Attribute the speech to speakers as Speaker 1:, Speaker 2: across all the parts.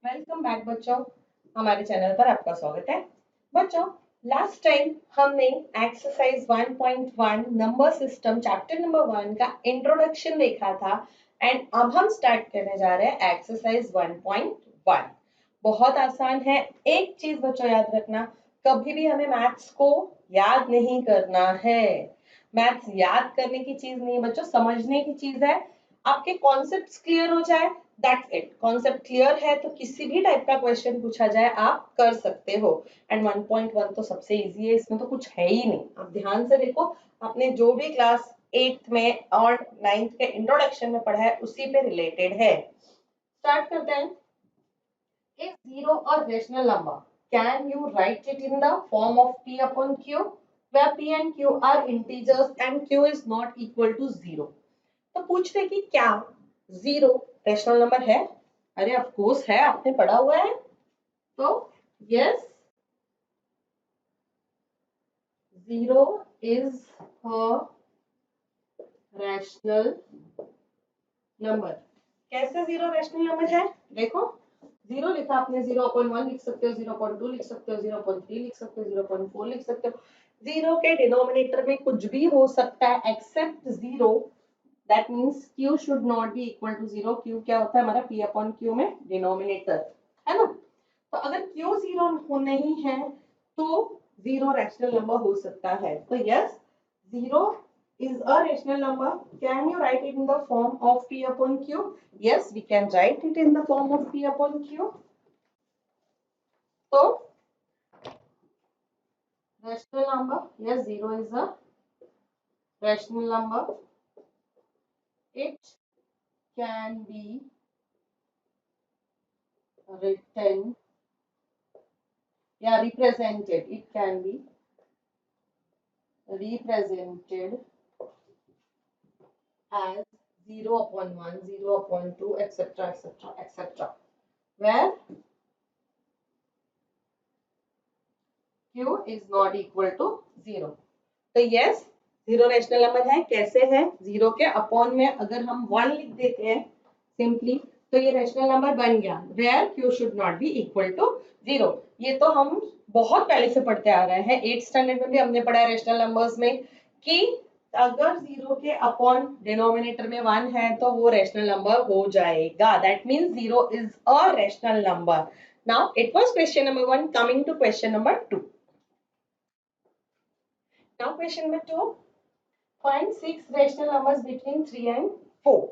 Speaker 1: Welcome back बच्चों, हमारे channel पर आपका स्वागत है। बच्चों, लास्ट टाइम हमने exercise 1.1 number system chapter number 1 का इंट्रोडक्शन देखा था एंड अब हम स्टार्ट करने जा रहे हैं एक्सरसाइज 1.1। बहुत आसान है। एक चीज बच्चों याद रखना, कभी भी हमें मैथ्स को याद नहीं करना है। मैथ्स याद करने की चीज नहीं है बच्चों, समझने की चीज है। आपके कॉन्सेप्ट्स क्लियर हो जाए, दैट्स इट। कॉन्सेप्ट क्लियर है तो किसी भी टाइप का क्वेश्चन पूछा जाए आप कर सकते हो। एंड 1.1 तो सबसे इजी है, इसमें तो कुछ है ही नहीं। आप ध्यान से देखो, आपने जो भी क्लास 8th में और 9th के इंट्रोडक्शन में पढ़ा है उसी पे रिलेटेड है। स्टार्ट करते हैं। Is zero a rational number? Can you write it in the form of p upon q, where p and q are integers and q is not equal to 0? तो पूछ रहे कि क्या जीरो रैशनल नंबर है? अरे of course है, आपने पढ़ा हुआ है। तो yes, zero is a rational number. कैसे जीरो रैशनल नंबर है? देखो, जीरो लिखा आपने, 0.1 लिख सकते हो, 0.2 लिख सकते हो, 0.3 लिख सकते हो, 0.4 लिख सकते हो। जीरो के डिनोमिनेटर में कुछ भी हो सकता है except zero. That means q should not be equal to zero. q क्या होता है हमारा? p अपॉन q में डिनोमिनेटर, है ना? तो अगर q जीरो नहीं है तो जीरो रैशनल नंबर हो सकता है। तो yes, zero is a rational number. Can you write it in the form of p upon q? Yes, we can write it in the form of p upon q. So, rational number, yes, zero is a rational number. It can be written, yeah, represented. It can be represented as 0 upon 1, 0 upon 2, etc., etc., etc., where q is not equal to 0. तो yes, zero rational number है। कैसे है? Zero के upon में अगर हम 1 लिख देते हैं सिंपली, तो ये रैशनल नंबर बन गया, where q should not be equal to 0। ये तो हम बहुत पहले से पढ़ते आ रहे हैं, 8th स्टैंडर्ड में भी हमने पढ़ा है रैशनल नंबर्स में कि अगर जीरो के अपॉन डिनोमिनेटर में 1 है तो वो रैशनल नंबर हो जाएगा। That means zero is a rational number. Now it was question number 1, coming to question number 2। Now question number 2, find 6 rational numbers between 3 and 4।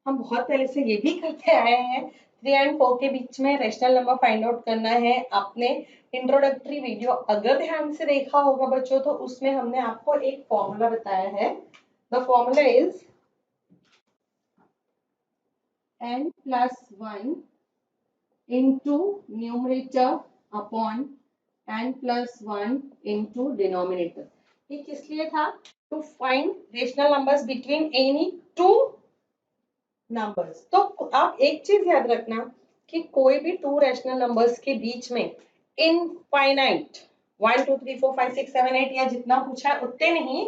Speaker 1: हम बहुत पहले से ये भी करते आए हैं, 3 and 4 के बीच में रैशनल नंबर फाइंड आउट करना है। आपने इंट्रोडक्टरी वीडियो अगर ध्यान से देखा होगा बच्चों, तो उसमें हमने आपको एक फॉर्मूला बताया है। The formula is n plus 1 into numerator upon n plus 1 into denominator. ये किस लिए था? To find rational numbers between any two numbers. तो आप एक चीज याद रखना कि कोई भी टू रेशनल नंबर्स के बीच में इनफाइनाइट 1 2 3 4 5 6 7 8 या जितना पूछा है उतने नहीं,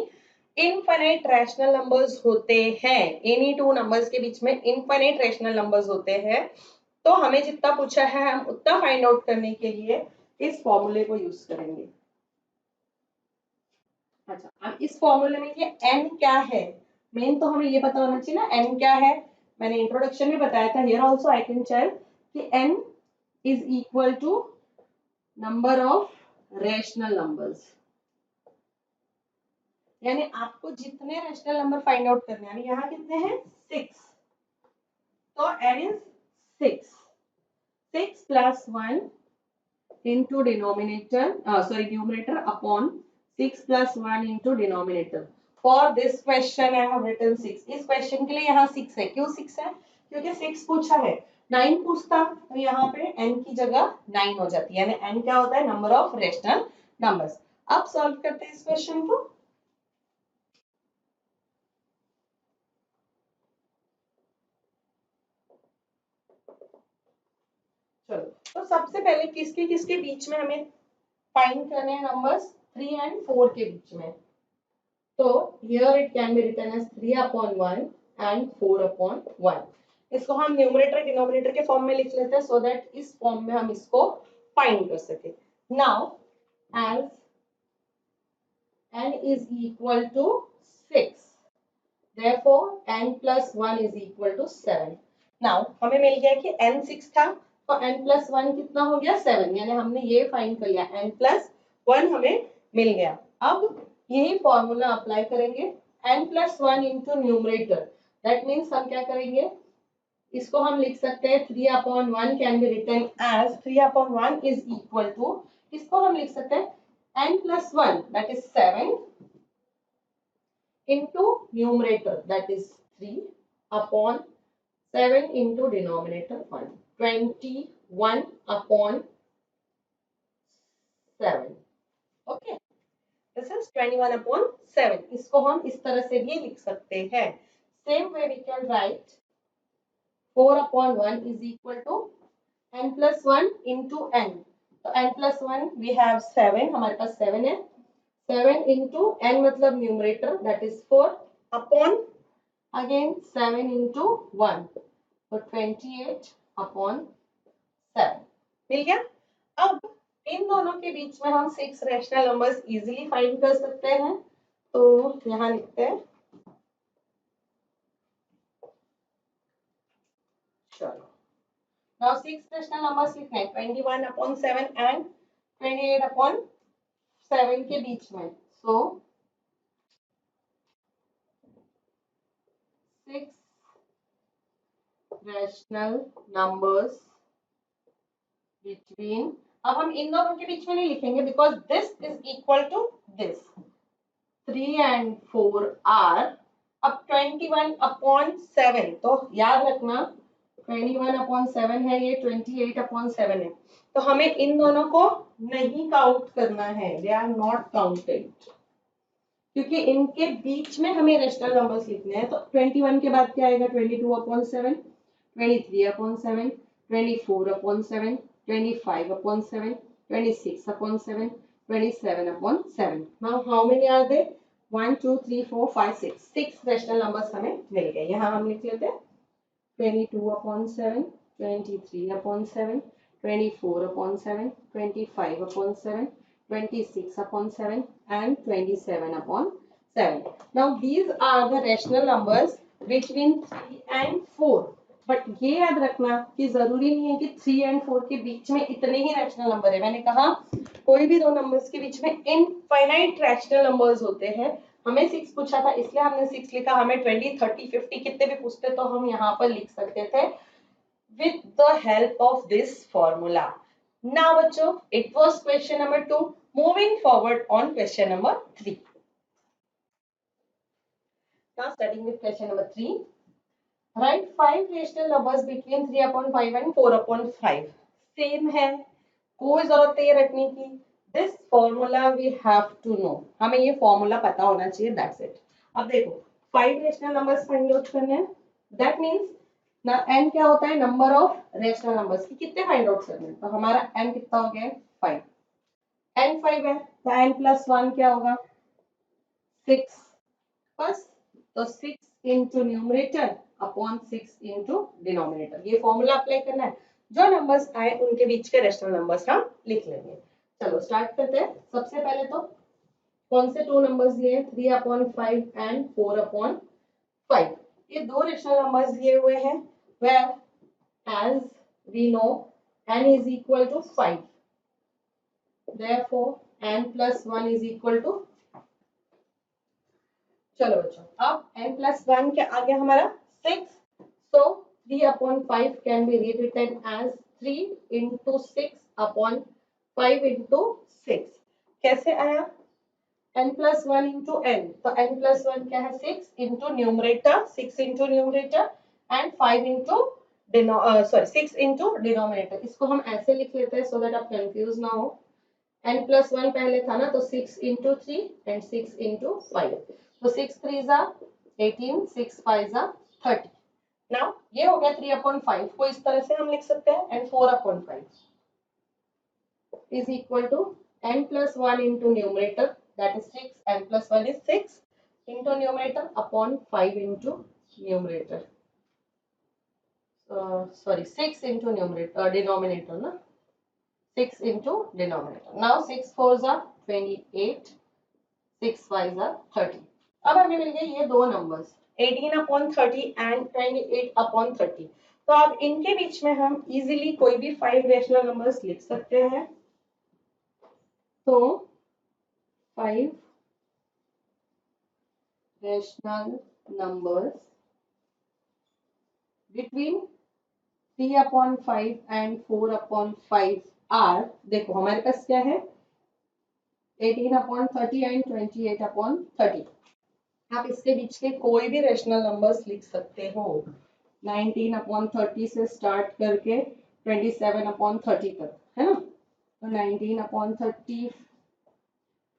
Speaker 1: इनफाइनाइट रैशनल नंबर्स होते हैं। एनी टू नंबर्स के बीच में इनफाइनाइट रैशनल नंबर्स होते हैं। तो हमें जितना पूछा है हम उतना फाइंड आउट करने के लिए इस फॉर्मूले को यूज करेंगे। अच्छा, अब इस फॉर्मूले में ये n क्या है? मेन तो हमें ये पता होना चाहिए ना n क्या है। मैंने इंट्रोडक्शन में बताया था, here also I can tell कि n is equal to number of rational numbers. यानी आपको जितने रैशनल नंबर फाइंड आउट करने हैं, यहाँ कितने हैं? 6। तो n is 6। 6 plus 1 into denominator, sorry, numerator upon 6 plus 1 into denominator. For this question I have written 6. इस क्वेश्चन के लिए यहाँ 6 है। क्यों 6 है? क्योंकि 6 पूछा है। 9 पूछता तो यहाँ पे n की जगह 9 हो जाती है। यानी n क्या होता है? Number of rational numbers. अब सॉल्व करते हैं इस क्वेश्चन को। चलो, तो सबसे पहले किसके किसके बीच में हमें फाइंड करने हैं नंबर्स? 3 and 4 के बीच में। So here it can be written as 3 upon 1 and 4 upon 1. इसको हम न्यूमरेटर डिनोमिनेटर के फॉर्म में लिख लेते हैं सो दैट इस फॉर्म में हम इसको फाइंड कर सके। Now as n is equal to 6, therefore n plus 1 is equal to 7. Now हमें मिल गया कि n 6 था तो n plus 1 कितना हो गया 7, यानी हमने ये फाइंड कर लिया n plus 1 हमें मिल गया। अब यही फॉर्मूला अप्लाई करेंगे n plus 1 into numerator, that means हम क्या करेंगे, इसको हम लिख सकते हैं 3/1 can be written as 3/1 is equal to, इसको हम लिख सकते हैं n plus 1 that is 7 into numerator that is 3 upon 7 into denominator 1, 21 upon 7. Okay, this is 21 upon 7. इसको हम इस तरह से भी लिख सकते हैं। Same way we can write 4/1 is equal to n plus 1 into n. तो n plus 1 we have 7, हमारे पास 7 है, 7 into n मतलब numerator that is 4 upon again 7 into 1, तो 28 अपॉन 7 मिल गया। अब इन दोनों के बीच में हम 6 रैशनल नंबर्स इजीली फाइंड कर सकते हैं, तो यहाँ लिखते हैं। चलो now 6 रैशनल नंबर्स लिखने हैं 21 अपॉन 7 एंड 28 अपॉन 7 के बीच में, सो 6 रैशनल नंबर्स बिटवीन, अब हम इन दोनों के बीच में नहीं लिखेंगे because this is equal to this, 3 and 4 are, अब 21 अपॉन 7, तो याद रखना 21 अपॉन 7 है ये, 28 अपॉन 7 है, तो हमें इन दोनों को नहीं काउंट करना है, दे आर नॉट काउंटेड, क्योंकि इनके बीच में हमें रेशनल नंबर्स लिखने हैं। तो 21 के बाद क्या आएगा, 22 upon 7, 23 upon 7, 24 upon 7, 25 upon 7, 26 upon 7, 27 upon 7. Now how many are there? 1, 2, 3, 4, 5, 6. 6 rational numbers हमें मिल गए। यहाँ हम लिख लेते हैं 22 upon 7, 23 upon 7, 24 upon 7, 25 upon 7, 26 upon 7 and 27 upon 7. Now these are the rational numbers between 3 and 4. But ये याद रखना कि जरूरी नहीं है कि 3 एंड 4 के बीच में इतने ही रैशनल नंबर है। मैंने कहा कोई भी दो नंबर्स के बीच में इनफाइनाइट रैशनल नंबर्स होते हैं। हमें 6 पूछा था इसलिए हमने 6 लिखा, हमें 20, 30, 50 कितने भी पूछते तो हम यहाँ पर लिख सकते थे with the help of this formula. Now बच्चों, it was question number 2. Moving forward on question number 3. Now starting with question number 3. Write 5 rational numbers between 3/5 and 4/5. Same है, कोई जरूरत नहीं रखने की। This formula we have to know. हमें ये formula पता होना चाहिए, that's it. अब देखो 5 rational numbers फाइंड आउट करने हैं, that means ना n क्या होता है, नंबर ऑफ रेशनल नंबर्स की कितने फाइंड आउट करने हैं। तो हमारा n कितना हो गया, 5, n 5 है तो n plus 1 क्या होगा, 6 बस, तो 6 into numerator upon 6 into denominator, ये फॉर्मूला अप्लाई करना है। जो नंबर्स आए उनके बीच के रेशनल नंबर्स हम लिख लेंगे। चलो स्टार्ट करते हैं। सबसे पहले तो कौन से 2 नंबर्स दिए, 3/5 एंड 4/5। ये दो रेशनल नंबर्स दिए हुए हैं where as we know n is equal to 5, therefore n plus 1 is equal to, चलो बच्चों अब n plus 1 क्या आ गया हमारा 6, so 3/5 can be rewritten as 3 into 6 upon 5 into 6। कैसे आया, n plus 1 into n, तो n plus 1 क्या है 6 into numerator, 6 into numerator and 5 into 6 into denominator. इसको हम ऐसे लिख लेते हैं so that आप कंफ्यूज ना हो। n plus 1 पहले था ना, तो 6 into 3 and 6 into 5, तो 6 3s are 18, 6 5s are 30। Now ये हो गया 3/5 को इस तरह से हम लिख सकते हैं, and 4/5 is equal to n plus 1 into numerator that is 6, n plus 1 is 6 into numerator upon 5 into numerator। sorry, 6 into numerator, denominator ना, 6 into denominator. Now 6 fours are 28, 6 5s are 30. अब हमें मिल गए ये दो नंबर्स 18/30 एंड 28/30. तो अब इनके बीच में हम इजीली कोई भी 5 रेशनल नंबर्स लिख सकते हैं. तो 5 rational numbers between 3/5 and 4/5 are, देखो हमारे पास क्या है 18/30 एंड 28/30. आप इसके बीच के कोई भी रेशनल नंबर्स लिख सकते हो. 19/30 से स्टार्ट करके 27/30 तक, है ना. तो 19/30,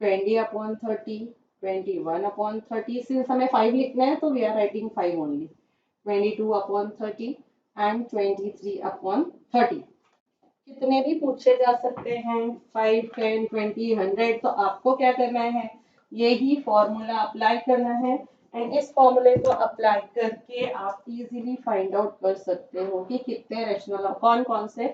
Speaker 1: 20/30, 21/30. सिंस हमें 5 लिखना है तो we are writing 5 only. 22/30 and 23/30. कितने भी पूछे जा सकते हैं 5, 10, 20, 100. तो आपको क्या करना है, यही फॉर्मूला अप्लाई करना है एंड इस फॉर्मूले को अप्लाई करके आप इजीली फाइंड आउट कर सकते हो कि कितने रेशनल, कौन कौन से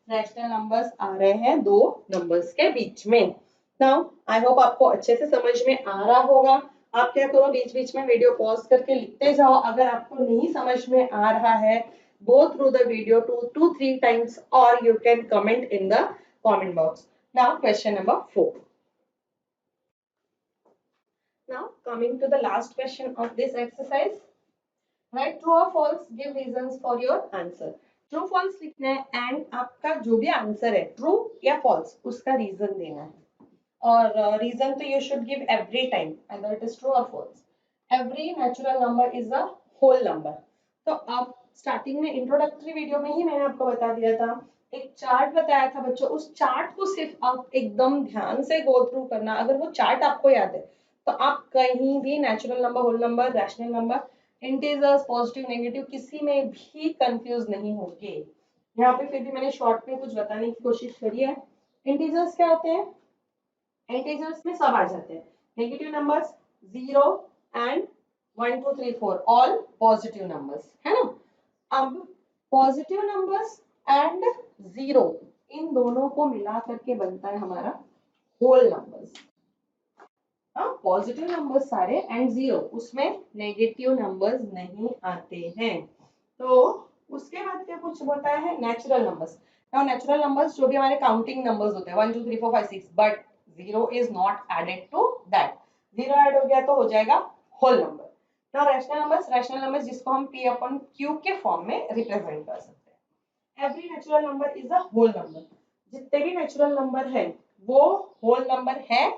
Speaker 1: रेशनल नंबर्स आ रहे हैं दो नंबर्स के बीच में. नाउ आई होप आपको अच्छे से समझ में आ रहा होगा. आप क्या करो, बीच बीच में वीडियो पॉज करके लिखते जाओ. अगर आपको नहीं समझ में आ रहा है, go through the video 2-3 times or you can comment in the comment box. Now question number 4. Now coming to the last question of this exercise. Write true or false, give reasons for your answer. True false लिखना है and आपका जो भी answer है true या false उसका reason देना है. और रीजन तो you should give every time either it is true or false. Every natural number is a whole number. तो अब स्टार्टिंग में इंट्रोडक्टरी वीडियो में ही मैंने आपको बता दिया था, एक चार्ट बताया था बच्चों. उस चार्ट को सिर्फ आप एकदम ध्यान से गो थ्रू करना. अगर वो चार्ट आपको याद है तो आप कहीं भी natural number, whole number, rational number, integers, positive, negative किसी में भी कंफ्यूज नहीं होंगे. यहाँ पे फिर भी मैंने शॉर्ट में कुछ बताने की कोशिश करी है. इंटीजर्स क्या होते हैं, इंटीजर्स में सब आ जाते हैं. Negative numbers 0 and 1 2 3 4 all positive numbers, है ना. अब पॉजिटिव नंबर्स एंड 0 इन दोनों को मिला करके बनता है हमारा होल नंबर्स. हाँ, पॉजिटिव नंबर्स सारे एंड 0, उसमें नेगेटिव नंबर्स नहीं आते हैं. तो उसके बाद क्या कुछ होता है natural numbers. Now natural numbers जो भी हमारे काउंटिंग नंबर्स होते हैं 1 2 3 4 5 6, but 0 is not added to that. 0 add हो गया तो हो जाएगा whole number. Now rational numbers जिसको हम p/q के फॉर्म में रिप्रेजेंट कर सकते हैं. Every natural number is a whole number. जितने भी नेचुरल नंबर है वो होल नंबर है.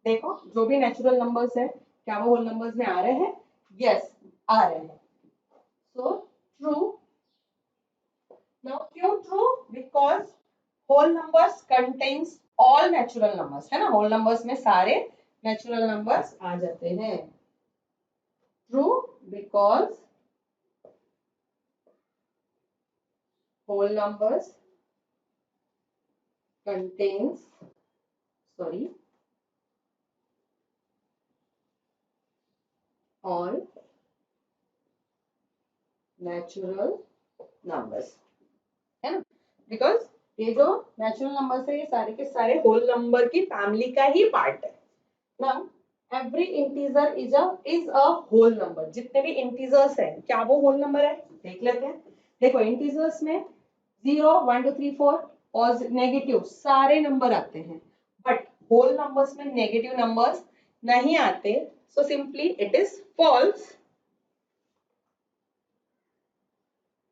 Speaker 1: देखो जो भी नेचुरल नंबर्स है क्या वो होल नंबर्स में आ रहे हैं, यस आ रहे हैं. So true. नाउ क्यों true, because whole numbers contains all natural numbers, है ना. होल नंबर्स में सारे नेचुरल नंबर्स आ जाते हैं. True because whole numbers contains, sorry, all natural numbers, है ना. बिकॉज ये जो नेचुरल नंबर्स है ये सारे के सारे होल नंबर की फैमिली का ही पार्ट है. Now every integer is a whole number. जितने भी इंटीजर्स हैं क्या वो होल नंबर है, देख लेते हैं. देखो इंटीजर्स में 0 1 2 3 4 और नेगेटिव सारे नंबर आते हैं, बट होल नंबर्स में नेगेटिव नंबर्स नहीं आते. So simply it is false.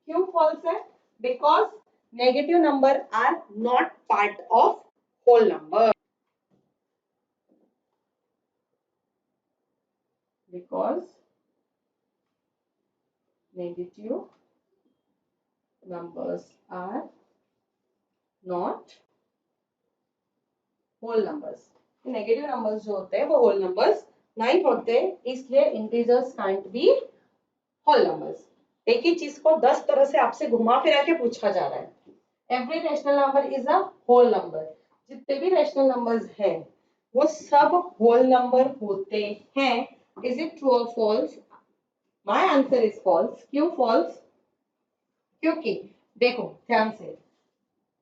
Speaker 1: क्यों फॉल्स है, because negative number are not part of whole number. Because negative numbers are not whole numbers. Negative numbers जो होते हैं वो होल नंबर्स नहीं होते, इसलिए integers can't be whole numbers. एक ही चीज को 10 तरह से आपसे घुमा फिरा के पूछा जा रहा है. Every rational number is a whole number. जितने भी रेशनल नंबर्स हैं वो सब होल नंबर होते हैं. इज इट ट्रू और false? My answer is false. क्यों false? क्योंकि देखो ध्यान से,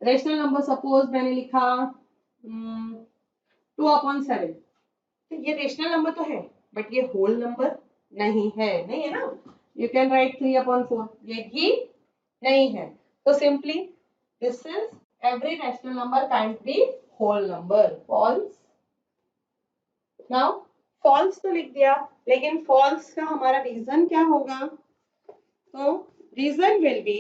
Speaker 1: रेशनल नंबर सपोज मैंने लिखा 2/7, तो ये रेशनल नंबर तो है बट ये होल नंबर नहीं है ना। यू कैन राइट 3/4, ये भी नहीं है। तो simply this is every rational number can't be whole number, false. Now false तो लिख दिया, लेकिन फॉल्स का हमारा रीजन क्या होगा? तो रीजन विल बी,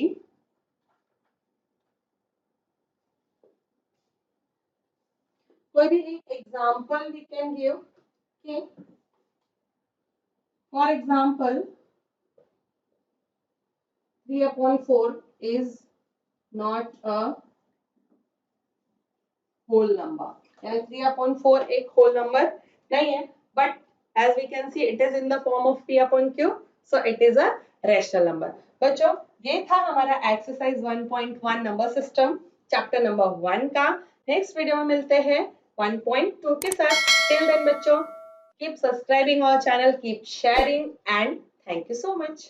Speaker 1: कोई भी एक एग्जांपल वी कैन गिव कि for example 3/4 is not a whole number, यानी 3/4 एक whole number नहीं है, but as we can see it is in the form of p/q, so it is a rational number। बच्चों ये था हमारा exercise 1.1 number system chapter number 1 का। Next video में मिलते हैं 1.2 के साथ। टिल देन बच्चों, keep subscribing our channel, keep sharing, and thank you so much।